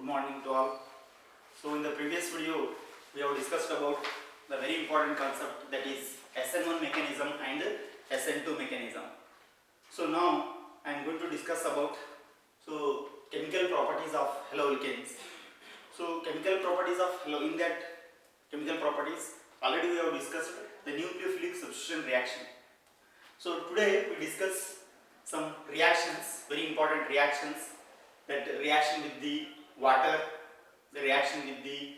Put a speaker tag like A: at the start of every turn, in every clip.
A: Good morning to all. So in the previous video we have discussed about the very important concept, that is SN1 mechanism and SN2 mechanism. So now I am going to discuss about chemical properties of haloalkanes. So chemical properties of in that chemical properties already we have discussed the nucleophilic substitution reaction. So today we discuss some reactions, very important reactions, that reaction with the water, the reaction with the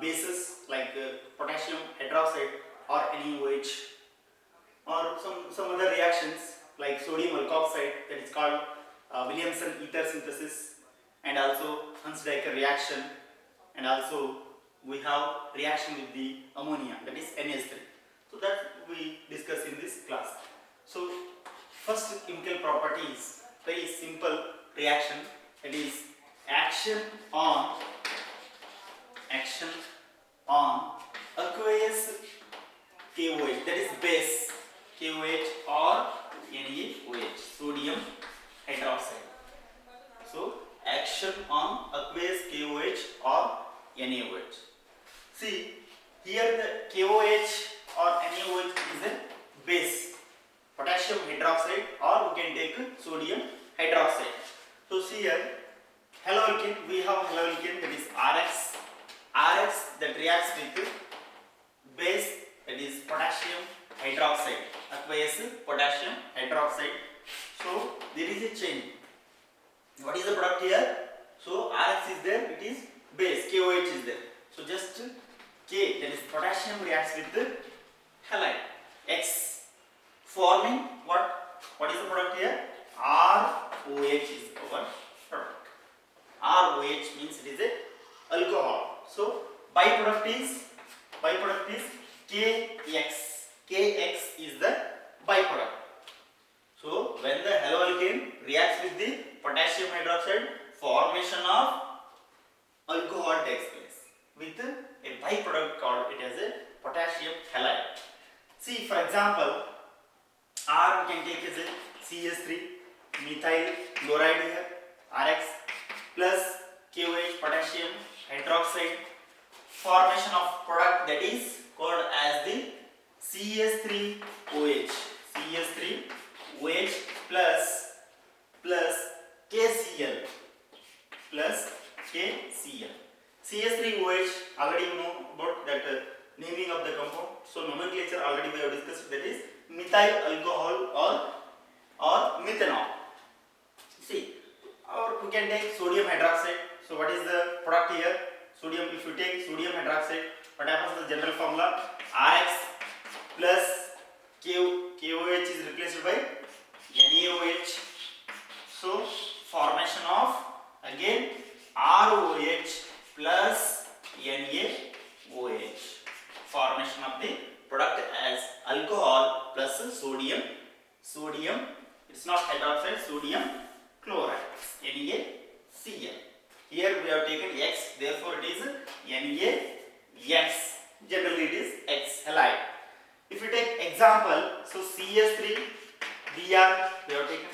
A: bases like potassium hydroxide or NaOH, or some other reactions like sodium alkoxide, that is called Williamson ether synthesis, and also Hunsdiecker reaction, and also we have reaction with the ammonia, that is NH3. So that we discuss in this class. So first chemical property is very simple reaction, that is action on aqueous KOH, that is base KOH or NaOH, sodium hydroxide. So action on aqueous KOH or NaOH. See here the KOH or NaOH is a base, potassium hydroxide, or we can take sodium hydroxide. So see here haloalkane, we have haloalkane, that is RX that reacts with base, that is potassium hydroxide, aqueous potassium hydroxide. So there is a chain. What is the product here? So RX is there, it is base, KOH is there. So just K, that is potassium, reacts with the halide X, forming what is the product here? ROH is our product. ROH means it is a alcohol. So byproduct is KX. KX is the byproduct. So when the haloalkane reacts with the potassium hydroxide, formation of alcohol takes place with a byproduct called it as a potassium halide. See, for example, R we can take as a CH3 methyl chloride here, RX, plus KOH, potassium hydroxide, formation of product that is called as the CH3OH, CH3OH plus KCl, CH3OH, already you know about that naming of the compound. So nomenclature already we have discussed, that is methyl alcohol or methanol. See, or we can take sodium hydroxide. So what is the product here? Sodium. If you take sodium hydroxide, what happens? The general formula RX plus KOH is replaced by NaOH. So formation of again ROH plus NaOH. Formation of the product as alcohol plus sodium. It's not hydroxide, sodium chloride, NaCl. Here we have taken X, therefore it is NaX. Generally it is X halide. If you take example, so CH3Br, we have taken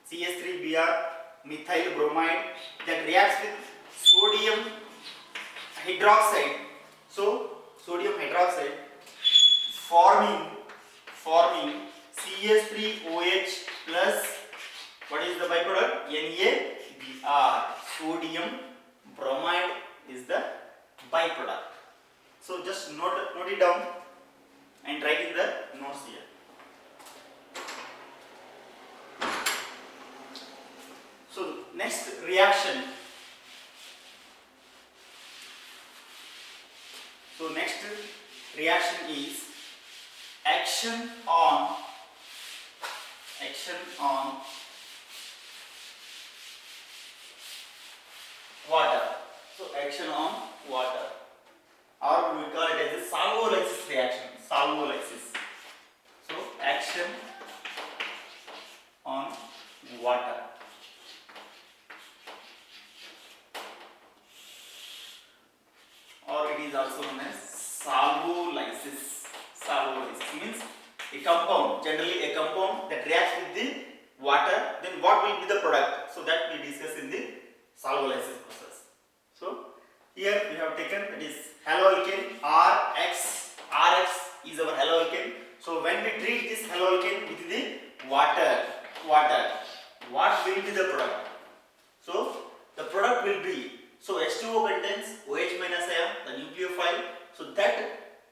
A: CH3Br methyl bromide that reacts with sodium hydroxide. So sodium hydroxide forming CH3OH plus what is the byproduct? NaBr. Sodium bromide is the byproduct. So just note it down and write in the notes here. So next reaction. So next reaction is action on water. So action on water, or we call it as a solvolysis reaction. Solvolysis. So action on water. Or it is also known as solvolysis. Solvolysis means a compound, generally a compound that reacts with the water, then what will be the product? So that we discuss in the solvolysis process. Here we have taken that is haloalkane RX. RX is our haloalkane. So when we treat this haloalkane with the water, what will be the product? So the product will be, so H2O contains OH minus ion, the nucleophile. So that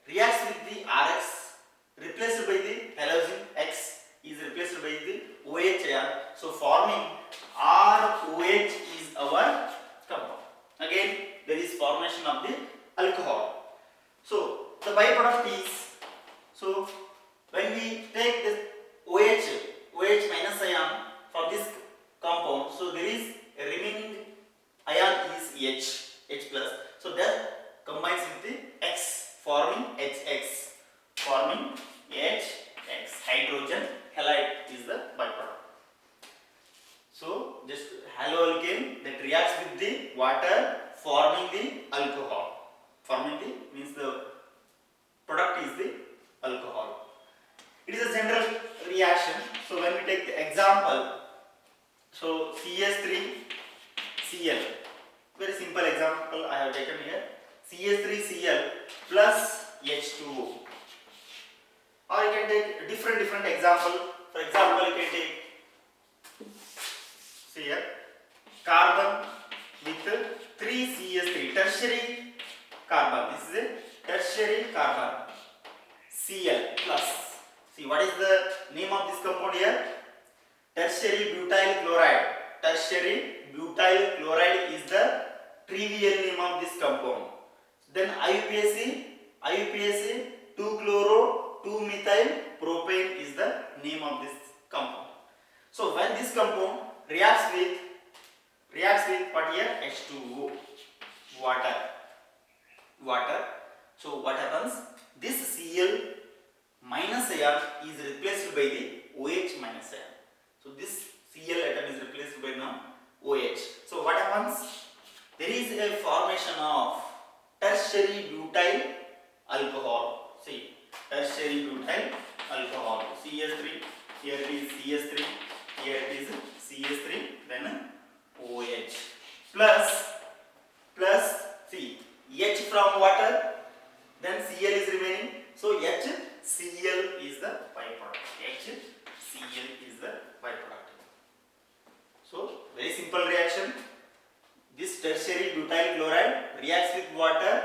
A: reacts with the RX, replaced by the halogen X is replaced by the OH ion. So forming ROH is our compound. Again there is formation of the alcohol. So the byproduct is, so when we take this OH minus ion from this compound, so there is a remaining ion is H plus. So that combines with the X, forming HX, forming HX, hydrogen halide is the byproduct. So just haloalkane that reacts with the water, forming the alcohol. Forming the means the product is the alcohol. It is a general reaction. So when we take the example, so CH3Cl, very simple example I have taken here. CH3Cl plus H2O. Or you can take a different example. For example, you can take, see here, carbon with 3CH3, tertiary carbon. This is a tertiary carbon, Cl plus. See, what is the name of this compound here? Tertiary butyl chloride. Tertiary butyl chloride is the trivial name of this compound. Then IUPAC 2-chloro 2-methyl propane is the name of this compound. So when this compound reacts with what here? H2O, water. So what happens? This Cl minus ion is replaced by the OH minus ion. So this Cl atom is replaced by now OH. So what happens? There is a formation of tertiary butyl alcohol. See, tertiary butyl alcohol. CH3, here it is CH3, here it is CH3, then OH plus see, H from water, then Cl is remaining. So HCl is the byproduct. HCl is the byproduct. So very simple reaction. This tertiary butyl chloride reacts with water.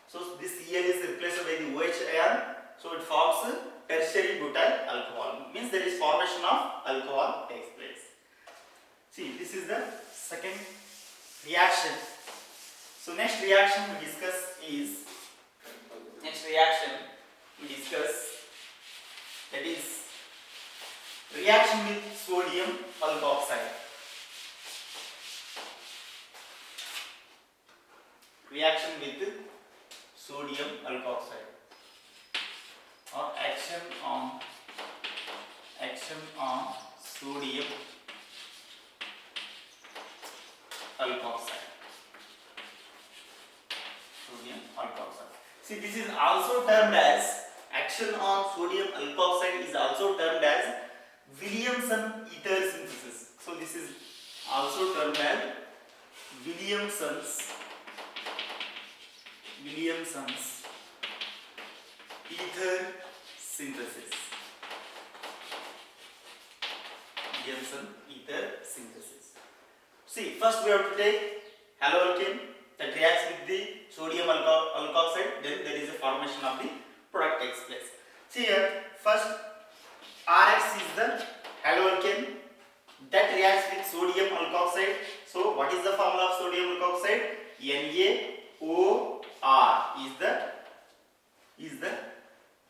A: So this Cl is replaced by the OH ion. So it forms tertiary butyl alcohol. Means there is formation of alcohol takes place. See, this is the second reaction. So next reaction we discuss that is reaction with sodium alkoxide. Reaction with sodium alkoxide, or action on sodium alkoxide. See, this is also termed as action on sodium alkoxide is also termed as Williamson ether synthesis. So this is also termed as Williamson's ether synthesis. Williamson ether synthesis. See, first we have to take haloalkane that reacts with the sodium alkoxide, then there is a formation of the product takes place. See here, first RX is the haloalkane that reacts with sodium alkoxide. So what is the formula of sodium alkoxide? NaOR is the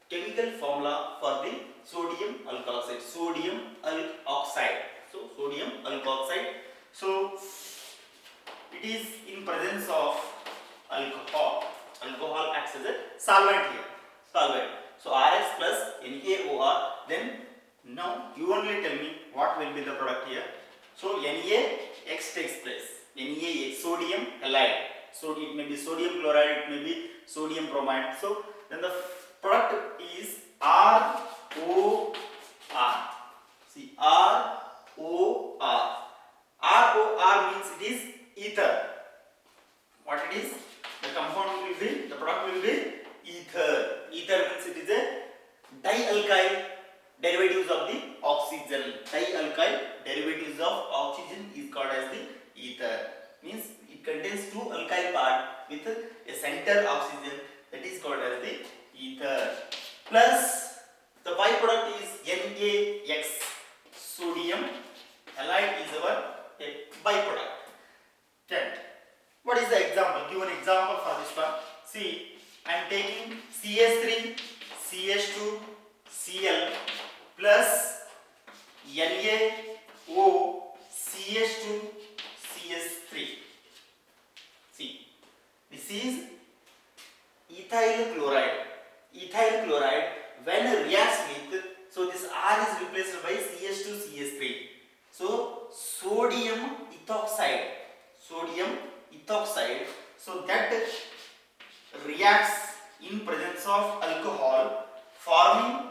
A: chemical formula for the sodium alkoxide. Sodium alkoxide. So sodium alkoxide. So it is in presence of alcohol. Alcohol acts as a solvent here. So RX plus NaOR. Then now you only tell me what will be the product here. So NaX takes place. NaX, sodium halide. So it may be sodium chloride, it may be sodium bromide. So then the product is ROR. See, ROR. ROR means it is ether. What it is? the compound will be, the product will be ether. Ether means it is a dialkyl derivatives of the oxygen. Dialkyl derivatives of oxygen is called as the ether. Means it contains two alkyl part with a center oxygen, that is called as the ether. Plus the byproduct is NaX, sodium halide is our byproduct. Then what is the example? Give an example for this one. See, I am taking CS3, CH2, Cl plus NaO, CH2, CS3. See, this is ethyl chloride. Ethyl chloride when reacts with, so this R is replaced by CH2, CS3. So sodium ethoxide. Sodium ethoxide. So that reacts in presence of alcohol, forming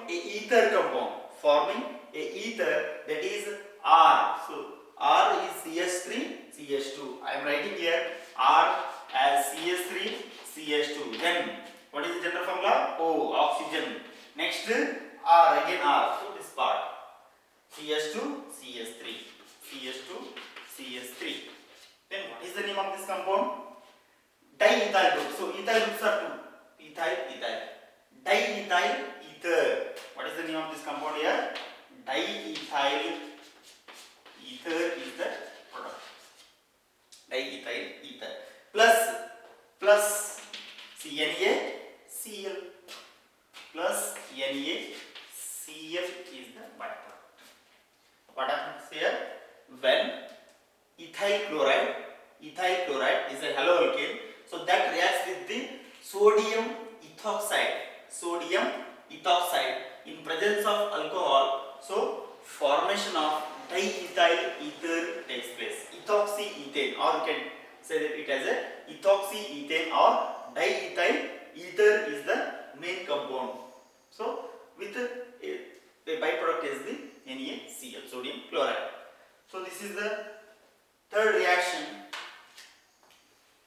A: a ether compound, forming a ether, that is R. So R is CH3, CH2. I am writing here R as CH3, CH2. Then what is the general formula? O, oxygen. Next R, again R. So this part CH2, CH3, CH2, CH3. Then what is the name of this compound? Diethyl group. So ethyl groups are two. Ethyl, ethyl. Diethyl ether. What is the name of this compound here? Diethyl ether is the product. Diethyl ether. Plus NaCl. Plus NaCl is the byproduct. What happens here? When ethyl chloride is a haloalkane, so that reacts with the sodium ethoxide in presence of alcohol, so formation of diethyl ether takes place. Ethoxyethane, or you can say that it as a ethoxyethane or diethyl ether is the main compound. So with the byproduct is the NaCl, sodium chloride. So this is the third reaction.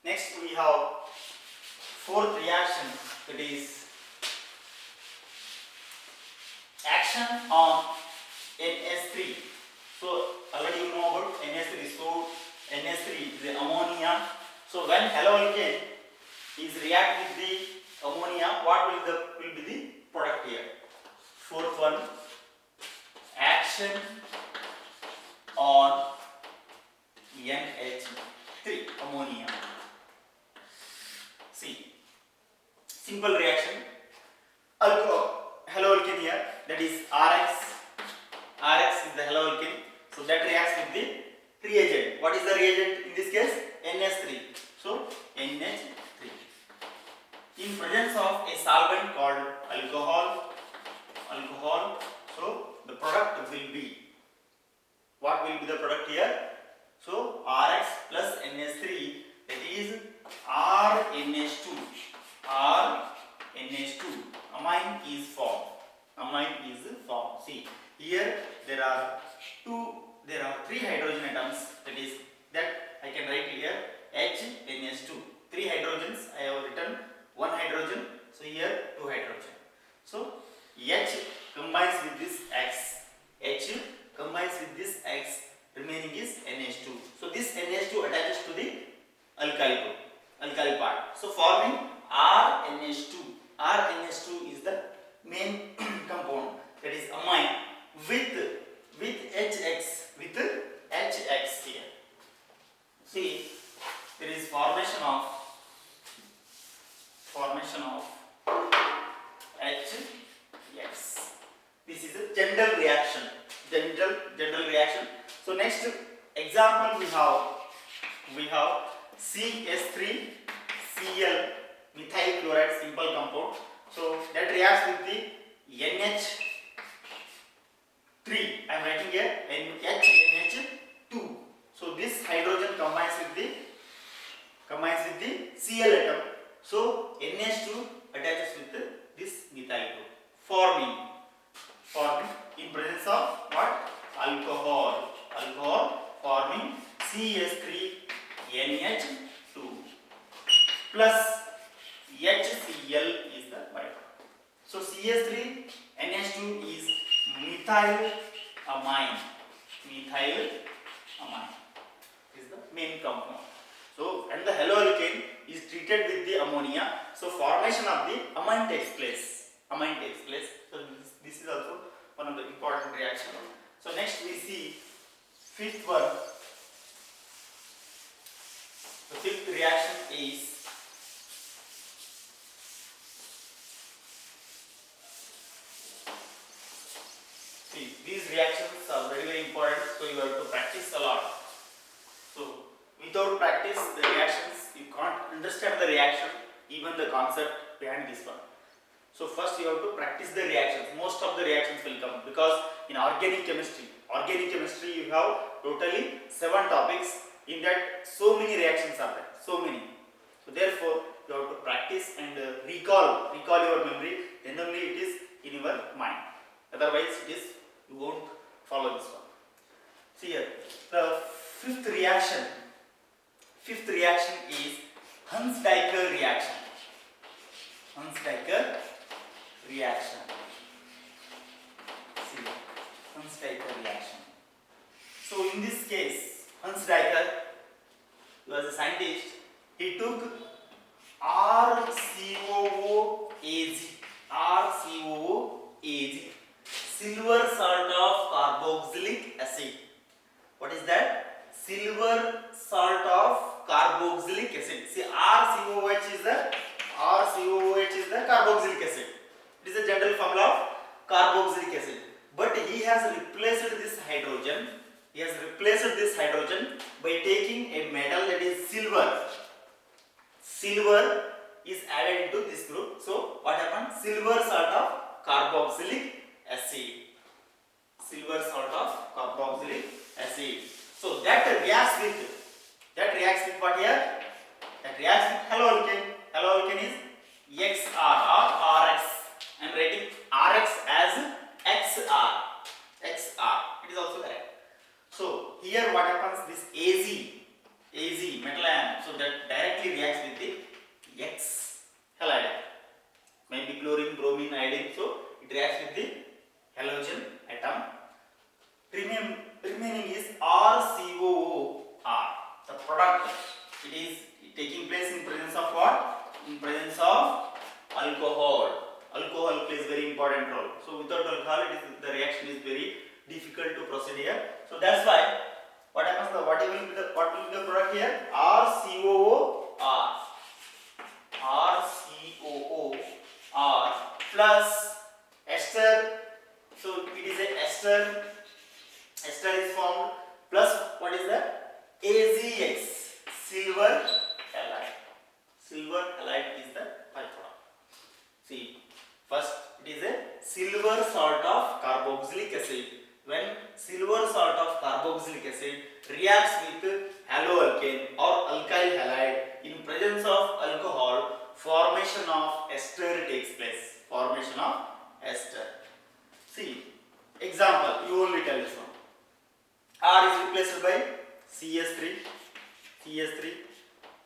A: Next we have fourth reaction, that is action on NH3. So already you know about NH3. So NH3 is the ammonia. So when haloalkane is react with the ammonia, what will be the product here? Fourth one, action on NH3, ammonia. See, simple reaction. Haloalkane here, that is RX. RX is the haloalkane. So that reacts with the reagent. What is the reagent in this case? NH3. So NH3. In presence of a solvent called alcohol. So the product will be, what will be the product here? So RX plus NH3, that is RNH2. RNH2. Amine is formed. See, here there are three hydrogen atoms. That I can write here HNH2. Three hydrogens I have written, one hydrogen. So here two hydrogen. So H combines with this X. H combines with this X. Remaining is NH2. So this NH2 attaches to the alkyl part. So forming RNH2. RNH2 is the main compound, that is amine with HX, here. See, there is formation of HX. This is a general reaction. So next example we have CS3 Cl, methyl chloride, simple compound. So that reacts with the NH3. I am writing here NH2. So this hydrogen combines with the Cl atom. So NH2 attaches with this methyl group, forming in presence of what? Alcohol forming CS3 NH2. plus HCl is the byproduct. So CH3 NH2 is methyl amine. Methyl amine is the main compound. So when the haloalkane is treated with the ammonia, so formation of the amine takes place. Amine takes place. So this is also one of the important reaction. So next we see fifth one. The fifth reaction is these reactions are very important, so you have to practice a lot. So without practice the reactions, you can't understand the reaction, even the concept behind this one. So first you have to practice the reactions. Most of the reactions will come because in organic chemistry you have totally 7 topics. In that so many reactions are there, so many. So therefore you have to practice and recall your memory, then only it is in your mind. Otherwise it is, you won't follow this one. See here, the fifth reaction is Hunsdijker reaction. Hunsdijker reaction. See, Hunsdijker reaction. So in this case, Hunsdijker, he was a scientist. He took RCOOAG, silver salt of carboxylic acid. What is that? Silver salt of carboxylic acid. See, RCOOH is the carboxylic acid. It is a general formula of carboxylic acid. But he has replaced this hydrogen. By taking a metal that is silver. Silver is added into this group. So what happened? Silver salt of carboxylic acid. Silver salt of carboxylic acid. So that reacts with what here? That reacts with haloalkane. Haloalkane is XR or RX. I am writing RX as XR. It is also correct. So here what happens? This AZ metal ion. So that directly reacts with the X halide. Maybe chlorine, bromine, iodine. So it reacts with the halogen atom. Remaining is RCOOR. The product, it is taking place in presence of what? In presence of alcohol. Alcohol plays very important role. So without alcohol, the reaction is very difficult to proceed here. So that's why what happens? What will be the product here? RCOOR plus ester. So it is a ester. Ester is formed plus what is that? AZX, silver halide. Silver halide is the byproduct. See, first it is a silver salt of carboxylic acid. When silver salt of carboxylic acid reacts with haloalkane or alkyl halide in presence of alcohol, formation of ester takes place. Formation of ester. See, example, you only tell this one. R is replaced by CS3.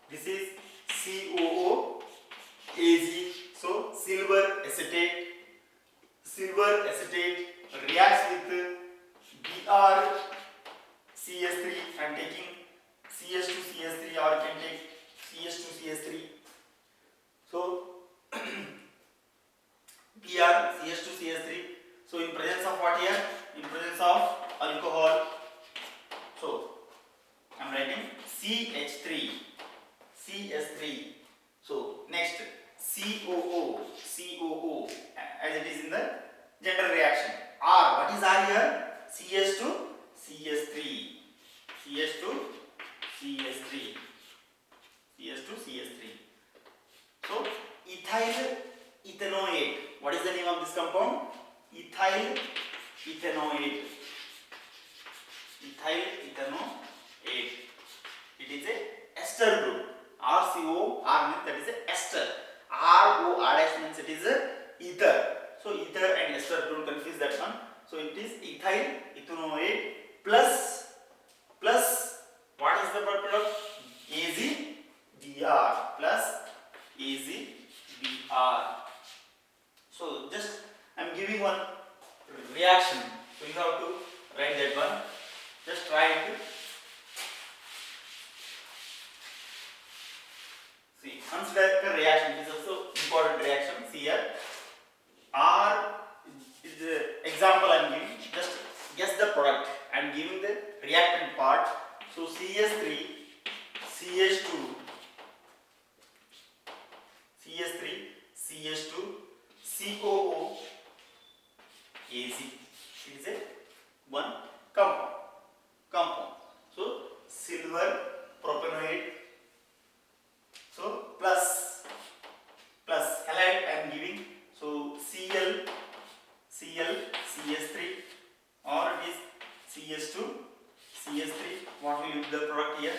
A: This is COOAG. So silver acetate reacts with BrCS3. I am taking CH2CH3, or you can take CH2CH3. So BrCH2CH3. So in presence of what here? In presence of alcohol. So I am writing CH3. So next COO as it is in the general reaction. R, what is R here? CH2CH3. So ethyl ethanoate. What is the name of this compound? Ethyl ethanoate. It is a ester group. RCO, R means that is a ester. RO, R means it is a ether. So ether and ester, don't confuse that one. So it is ethyl ethanoate plus what is the product? AZBr plus Unstable reaction is also important reaction. See here, R is the example I am giving. Just guess the product. I am giving the reactant part. So CS3, CH2, CS3, CH2, COO, AC. It is a one compound. So silver propanoate. So plus halide I am giving. So Cl CS3, or it is CS2 CS3. What will be the product here?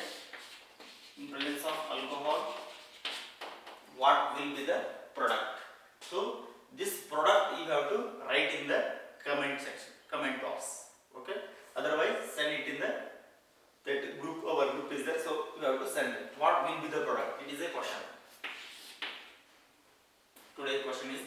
A: In presence of alcohol, what will be the product? So this product you have to write in the comment section, comment box. Okay. Otherwise, send it in that group. Our group is there, so you have to send it. What will be the product? It is a question. Today's question is: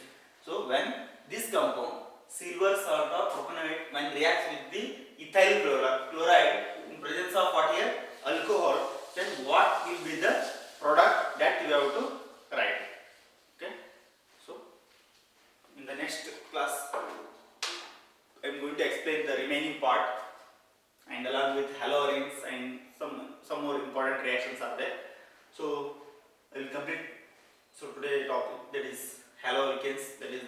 A: so when this compound silver salt or propanoate, when reacts with the ethyl chloride in presence of what here? Alcohol, then what will be the product that you have to write? Okay. So in the next class, I am going to explain the remaining part, and along with halogens and some more important reactions are there. So I will complete. So today topic, that is haloalkanes, that is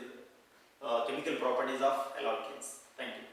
A: chemical properties of haloalkanes. Thank you.